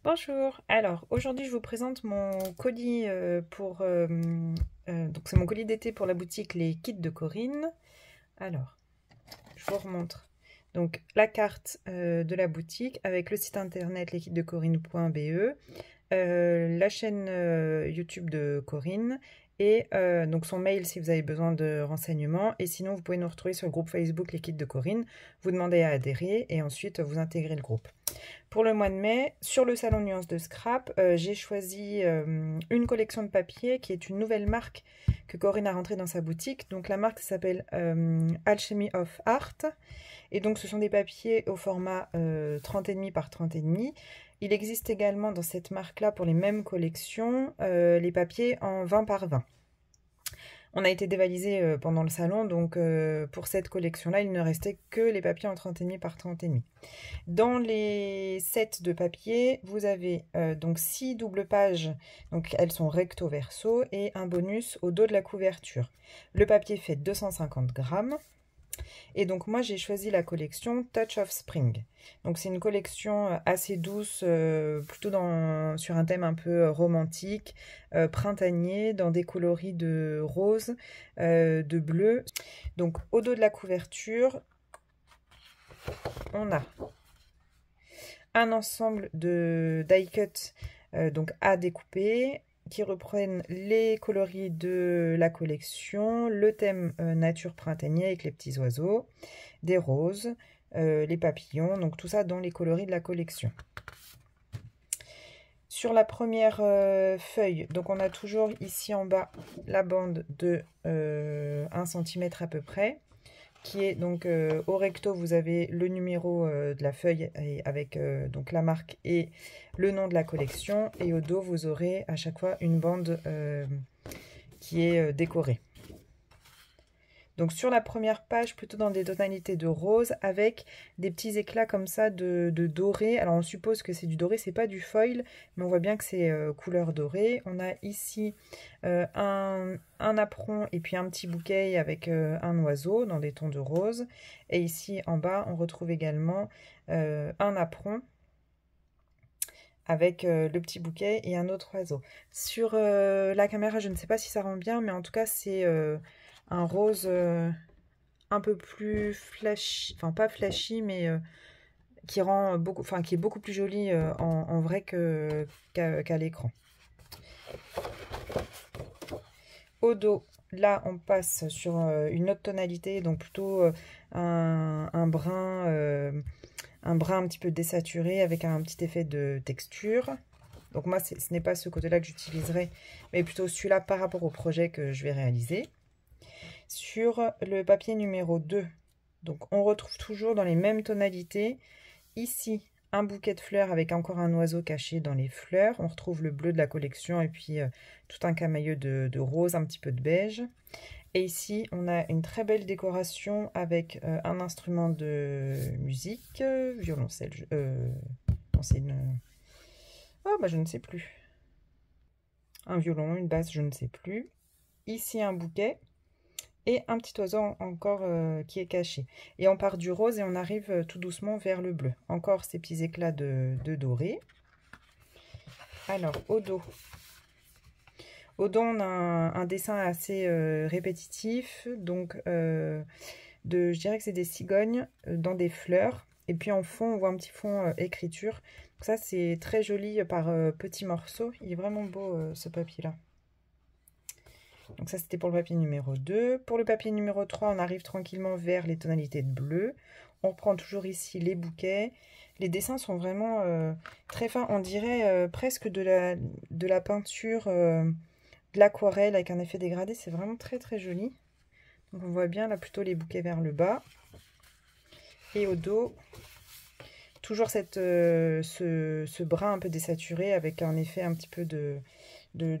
Bonjour, alors aujourd'hui je vous présente mon colis donc c'est mon colis d'été pour la boutique Les Kits de Corinne. Alors, je vous remontre donc la carte de la boutique avec le site internet leskitsdecorinne.be, la chaîne YouTube de Corinne et donc son mail si vous avez besoin de renseignements. Et sinon, vous pouvez nous retrouver sur le groupe Facebook Les Kits de Corinne. Vous demandez à adhérer et ensuite vous intégrez le groupe. Pour le mois de mai, sur le salon Nuance de Scrap, j'ai choisi une collection de papier qui est une nouvelle marque que Corinne a rentrée dans sa boutique. Donc la marque s'appelle Alchemy of Art. Et donc ce sont des papiers au format 30,5 par 30,5. Il existe également dans cette marque-là, pour les mêmes collections, les papiers en 20 par 20. On a été dévalisé pendant le salon, donc pour cette collection-là, il ne restait que les papiers en 30,5 par 30,5. Dans les sets de papier, vous avez donc 6 doubles pages, donc elles sont recto verso, et un bonus au dos de la couverture. Le papier fait 250 grammes. Et donc moi j'ai choisi la collection Touch of Spring. Donc c'est une collection assez douce, plutôt sur un thème un peu romantique, printanier, dans des coloris de rose, de bleu. Donc au dos de la couverture, on a un ensemble de die-cut donc à découper, qui reprennent les coloris de la collection, le thème nature printanier avec les petits oiseaux, des roses, les papillons, donc tout ça dans les coloris de la collection. Sur la première feuille, donc on a toujours ici en bas la bande de 1 cm à peu près, qui est donc au recto, vous avez le numéro de la feuille avec donc la marque et le nom de la collection, et au dos vous aurez à chaque fois une bande qui est décorée. Donc sur la première page, plutôt dans des tonalités de rose, avec des petits éclats comme ça de doré. Alors on suppose que c'est du doré, c'est pas du foil, mais on voit bien que c'est couleur dorée. On a ici un apron et puis un petit bouquet avec un oiseau dans des tons de rose. Et ici en bas, on retrouve également un apron avec le petit bouquet et un autre oiseau. Sur la caméra, je ne sais pas si ça rend bien, mais en tout cas c'est un rose un peu plus flashy, enfin pas flashy, mais qui rend beaucoup, enfin qui est beaucoup plus joli en vrai qu'à l'écran. Au dos, là on passe sur une autre tonalité, donc plutôt un brun un petit peu désaturé avec un petit effet de texture. Donc moi ce n'est pas ce côté-là que j'utiliserai, mais plutôt celui-là par rapport au projet que je vais réaliser. Sur le papier numéro 2, donc on retrouve toujours dans les mêmes tonalités. Ici, un bouquet de fleurs avec encore un oiseau caché dans les fleurs. On retrouve le bleu de la collection et puis tout un camailleux de rose, un petit peu de beige. Et ici, on a une très belle décoration avec un instrument de musique, violoncelle. Non, c'est une... Oh, bah je ne sais plus. Un violon, une basse, je ne sais plus. Ici, un bouquet. Et un petit oiseau encore qui est caché. Et on part du rose et on arrive tout doucement vers le bleu. Encore ces petits éclats de doré. Alors, au dos. Au dos, on a un dessin assez répétitif. Donc, je dirais que c'est des cigognes dans des fleurs. Et puis en fond, on voit un petit fond écriture. Donc ça, c'est très joli par petits morceaux. Il est vraiment beau ce papier-là. Donc ça, c'était pour le papier numéro 2. Pour le papier numéro 3, on arrive tranquillement vers les tonalités de bleu. On reprend toujours ici les bouquets. Les dessins sont vraiment très fins. On dirait presque de la peinture, de l'aquarelle avec un effet dégradé. C'est vraiment très très joli. Donc on voit bien là plutôt les bouquets vers le bas. Et au dos, toujours ce brun un peu désaturé avec un effet un petit peu de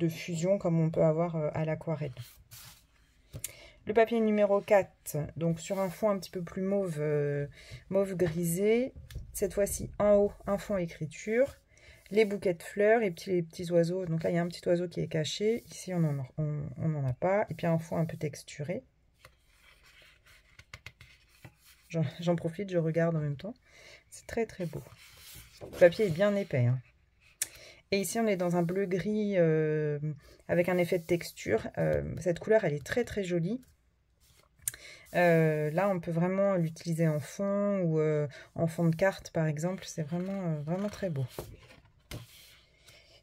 fusion comme on peut avoir à l'aquarelle. Le papier numéro 4, donc sur un fond un petit peu plus mauve, mauve grisé. Cette fois-ci en haut, un fond écriture. Les bouquets de fleurs et puis les petits oiseaux. Donc là, il y a un petit oiseau qui est caché. Ici, on n'en a pas. Et puis un fond un peu texturé. J'en profite, je regarde en même temps. C'est très très beau. Le papier est bien épais, hein. Et ici, on est dans un bleu-gris avec un effet de texture. Cette couleur, elle est très très jolie. Là, on peut vraiment l'utiliser en fond ou en fond de carte, par exemple. C'est vraiment, vraiment très beau.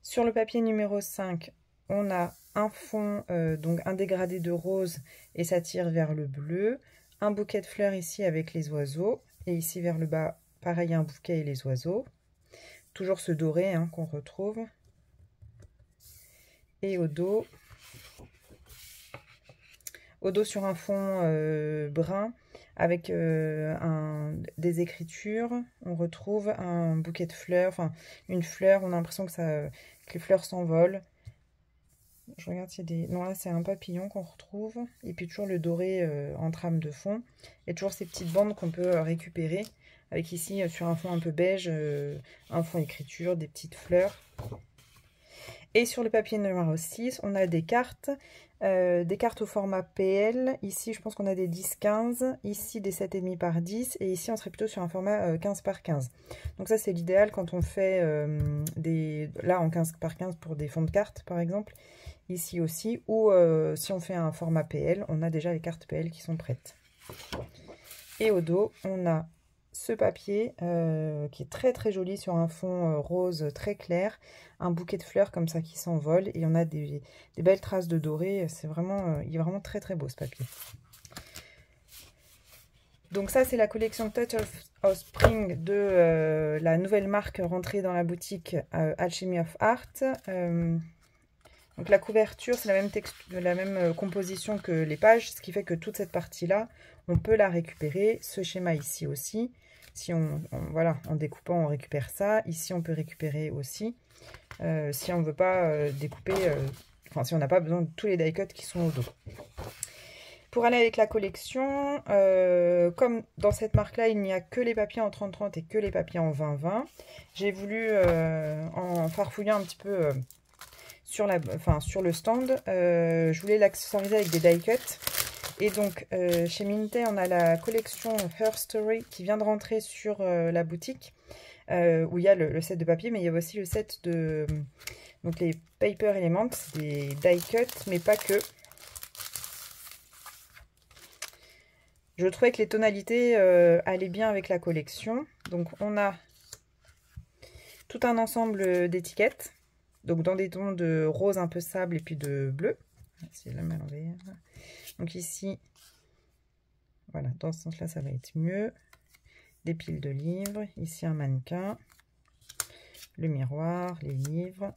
Sur le papier numéro 5, on a un fond, donc un dégradé de rose, et ça tire vers le bleu. Un bouquet de fleurs ici avec les oiseaux. Et ici, vers le bas, pareil, un bouquet et les oiseaux. Toujours ce doré hein, qu'on retrouve. Et au dos sur un fond brun avec des écritures. On retrouve un bouquet de fleurs, enfin une fleur. On a l'impression que les fleurs s'envolent. Je regarde s'il y a des... Non, là c'est un papillon qu'on retrouve. Et puis toujours le doré en trame de fond. Et toujours ces petites bandes qu'on peut récupérer. Avec ici sur un fond un peu beige, un fond écriture, des petites fleurs. Et sur le papier numéro 6, on a des cartes au format PL. Ici, je pense qu'on a des 10-15. Ici, des 7,5 par 10. Et ici, on serait plutôt sur un format 15 par 15. Donc ça, c'est l'idéal quand on fait là, en 15 par 15 pour des fonds de cartes, par exemple. Ici aussi. Ou si on fait un format PL, on a déjà les cartes PL qui sont prêtes. Et au dos, on a ce papier qui est très très joli sur un fond rose très clair, un bouquet de fleurs comme ça qui s'envole et on a des belles traces de doré. C'est vraiment, il est vraiment très très beau ce papier. Donc ça c'est la collection Touch of Spring de la nouvelle marque rentrée dans la boutique Alchemy of Art. Donc la couverture c'est la même composition que les pages, ce qui fait que toute cette partie là on peut la récupérer. Ce schéma ici aussi. Si voilà, en découpant, on récupère ça. Ici, on peut récupérer aussi. Si on ne veut pas découper, enfin, si on n'a pas besoin de tous les die cuts qui sont au dos. Pour aller avec la collection, comme dans cette marque-là, il n'y a que les papiers en 30-30 et que les papiers en 20-20, j'ai voulu, en farfouillant un petit peu sur le stand, je voulais l'accessoiriser avec des die cuts. Et donc, chez Minté, on a la collection Her Story qui vient de rentrer sur la boutique, où il y a le set de papier, mais il y a aussi le set de... donc les Paper Elements, des die cuts, mais pas que. Je trouvais que les tonalités allaient bien avec la collection. Donc, on a tout un ensemble d'étiquettes, donc dans des tons de rose un peu sable et puis de bleu. C'est la main à l'envers. Donc ici, voilà, dans ce sens-là, ça va être mieux. Des piles de livres. Ici, un mannequin. Le miroir, les livres.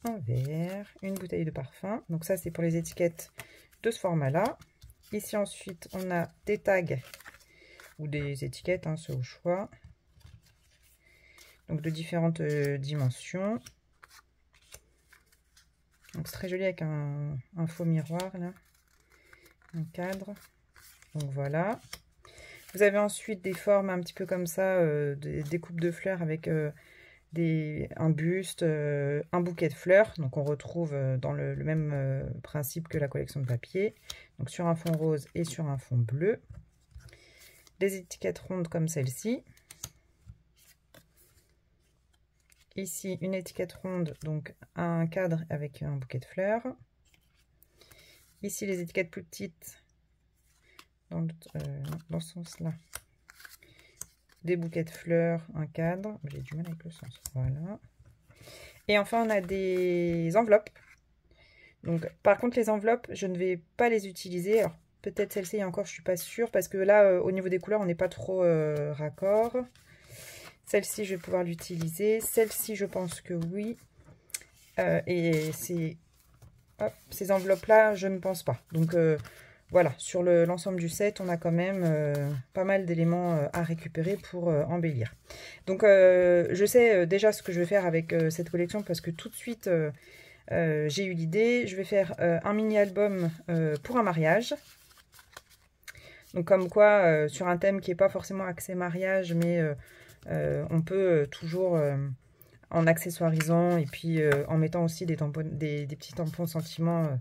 Un verre. Une bouteille de parfum. Donc ça, c'est pour les étiquettes de ce format-là. Ici, ensuite, on a des tags ou des étiquettes, hein, c'est au choix. Donc de différentes dimensions. Donc c'est très joli avec un faux miroir là, un cadre. Donc voilà. Vous avez ensuite des formes un petit peu comme ça, des coupes de fleurs avec un buste, un bouquet de fleurs. Donc on retrouve dans le même principe que la collection de papier. Donc sur un fond rose et sur un fond bleu. Des étiquettes rondes comme celle-ci. Ici, une étiquette ronde, donc un cadre avec un bouquet de fleurs. Ici, les étiquettes plus petites, dans ce sens-là. Des bouquets de fleurs, un cadre. J'ai du mal avec le sens. Voilà. Et enfin, on a des enveloppes. Donc, par contre, les enveloppes, je ne vais pas les utiliser. Alors, peut-être celle-ci, encore, je ne suis pas sûre. Parce que là, au niveau des couleurs, on n'est pas trop raccord. Celle-ci, je vais pouvoir l'utiliser. Celle-ci, je pense que oui. Et ces enveloppes-là, je ne pense pas. Donc, voilà, sur l'ensemble du set, on a quand même pas mal d'éléments à récupérer pour embellir. Donc, je sais déjà ce que je vais faire avec cette collection parce que tout de suite, j'ai eu l'idée. Je vais faire un mini-album pour un mariage. Donc, comme quoi, sur un thème qui n'est pas forcément axé mariage, mais... on peut toujours, en accessoirisant et puis en mettant aussi des petits tampons sentiments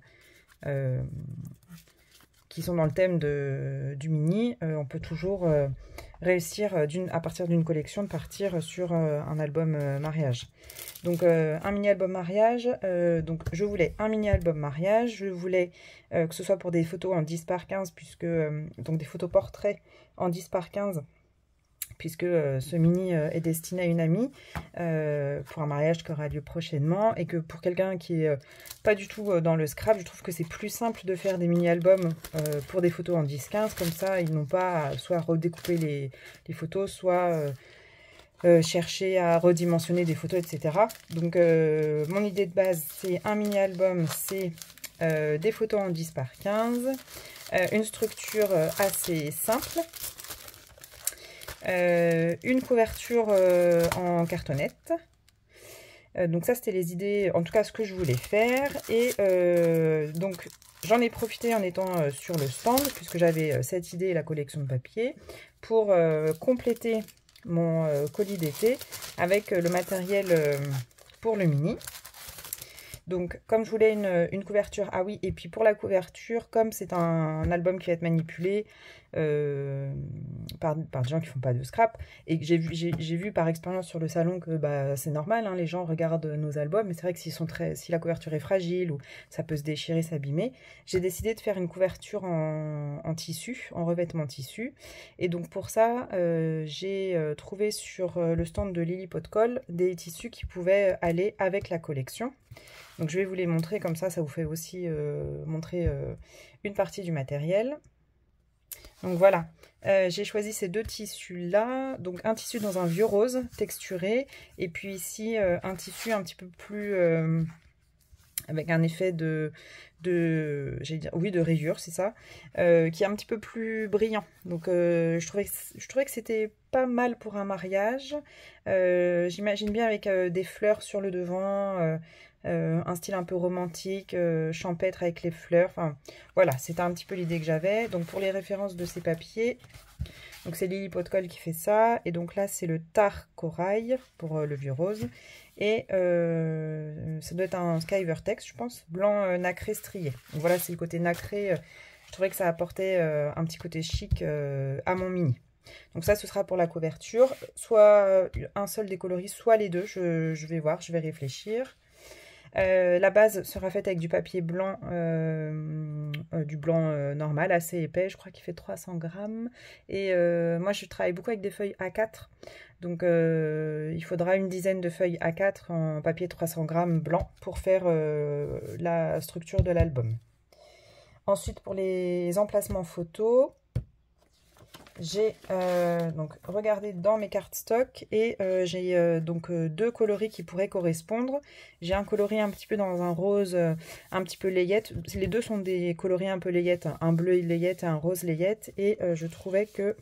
qui sont dans le thème du mini, on peut toujours réussir à partir d'une collection de partir sur un album mariage. Donc un mini-album mariage, donc je voulais un mini-album mariage, je voulais que ce soit pour des photos en 10 par 15, puisque donc des photos portraits en 10 par 15, puisque ce mini est destiné à une amie pour un mariage qui aura lieu prochainement, et que pour quelqu'un qui est pas du tout dans le scrap, je trouve que c'est plus simple de faire des mini-albums pour des photos en 10-15, comme ça ils n'ont pas à soit redécouper les photos, soit chercher à redimensionner des photos, etc. Donc mon idée de base, c'est un mini-album, c'est des photos en 10 par 15, une structure assez simple, une couverture en cartonnette. Donc ça, c'était les idées, en tout cas ce que je voulais faire. Et donc j'en ai profité en étant sur le stand, puisque j'avais cette idée et la collection de papier, pour compléter mon colis d'été avec le matériel pour le mini. Donc, comme je voulais une couverture, ah oui, et puis pour la couverture, comme c'est un album qui va être manipulé par des gens qui font pas de scrap, et que j'ai vu par expérience sur le salon que bah, c'est normal, hein, les gens regardent nos albums, mais c'est vrai que si la couverture est fragile ou ça peut se déchirer, s'abîmer, j'ai décidé de faire une couverture en tissu, en revêtement tissu. Et donc pour ça, j'ai trouvé sur le stand de Lily Pot de Colle des tissus qui pouvaient aller avec la collection. Donc je vais vous les montrer, comme ça vous fait aussi montrer une partie du matériel. Donc voilà, j'ai choisi ces deux tissus-là. Donc un tissu dans un vieux rose texturé, et puis ici un tissu un petit peu plus avec un effet j'allais dire, oui, de rayure, c'est ça, qui est un petit peu plus brillant. Donc je trouvais que c'était pas mal pour un mariage. J'imagine bien avec des fleurs sur le devant, un style un peu romantique, champêtre avec les fleurs. Enfin, voilà, c'était un petit peu l'idée que j'avais. Donc pour les références de ces papiers, donc c'est Lily Pot de Colle qui fait ça. Et donc là, c'est le Tar Corail pour le vieux rose. Et ça doit être un Sky Vertex, je pense, blanc nacré strié. Donc voilà, c'est le côté nacré. Je trouvais que ça apportait un petit côté chic à mon mini. Donc ça, ce sera pour la couverture. Soit un seul des coloris, soit les deux. Je vais voir, je vais réfléchir. La base sera faite avec du papier blanc, du blanc normal, assez épais, je crois qu'il fait 300 grammes. Et moi je travaille beaucoup avec des feuilles A4, donc il faudra une dizaine de feuilles A4 en papier 300 grammes blanc pour faire la structure de l'album. Ensuite, pour les emplacements photos, j'ai donc regardé dans mes cartes stock, et j'ai donc deux coloris qui pourraient correspondre. J'ai un coloris un petit peu dans un rose un petit peu layette. Les deux sont des coloris un peu layette, hein, un bleu layette et un rose layette. Et je trouvais que,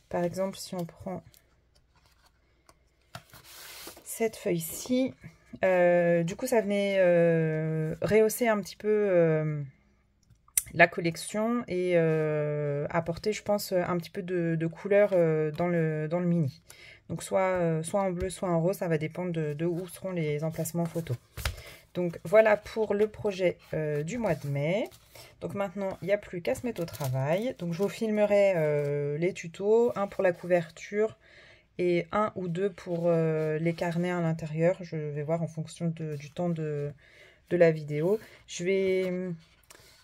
par exemple, si on prend cette feuille-ci, du coup ça venait rehausser un petit peu la collection et apporter, je pense, un petit peu de couleur dans le mini. Donc soit en bleu, soit en rose, ça va dépendre de où seront les emplacements photos. Donc voilà pour le projet du mois de mai. Donc maintenant, il n'y a plus qu'à se mettre au travail. Donc je vous filmerai les tutos, un pour la couverture et un ou deux pour les carnets à l'intérieur. Je vais voir en fonction du temps de la vidéo. Je vais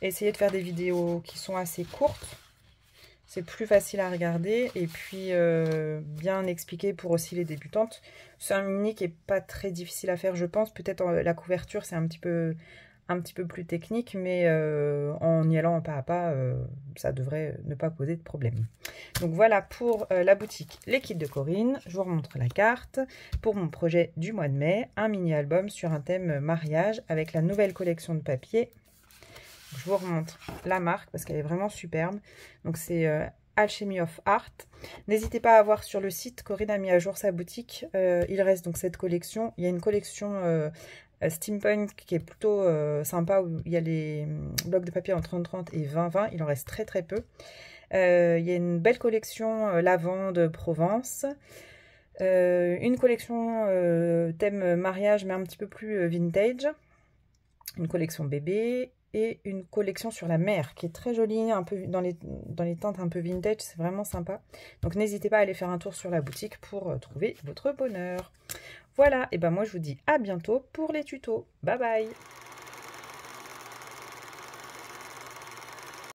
essayer de faire des vidéos qui sont assez courtes. C'est plus facile à regarder, et puis bien expliqué pour aussi les débutantes. C'est un mini qui n'est pas très difficile à faire, je pense. Peut-être la couverture, c'est un petit peu plus technique, mais en y allant pas à pas, ça devrait ne pas poser de problème. Donc voilà pour la boutique Les Kits de Corinne. Je vous remontre la carte pour mon projet du mois de mai. Un mini-album sur un thème mariage avec la nouvelle collection de papier. Je vous remontre la marque parce qu'elle est vraiment superbe. Donc c'est Alchemy of Art. N'hésitez pas à voir sur le site, Corinne a mis à jour sa boutique. Il reste donc cette collection. Il y a une collection steampunk qui est plutôt sympa, où il y a les blocs de papier en 30-30 et 20-20. Il en reste très très peu. Il y a une belle collection lavande Provence. Une collection thème mariage mais un petit peu plus vintage. Une collection bébé, et une collection sur la mer qui est très jolie, un peu dans les teintes un peu vintage, c'est vraiment sympa. Donc n'hésitez pas à aller faire un tour sur la boutique pour trouver votre bonheur. Voilà, et ben moi je vous dis à bientôt pour les tutos. Bye bye!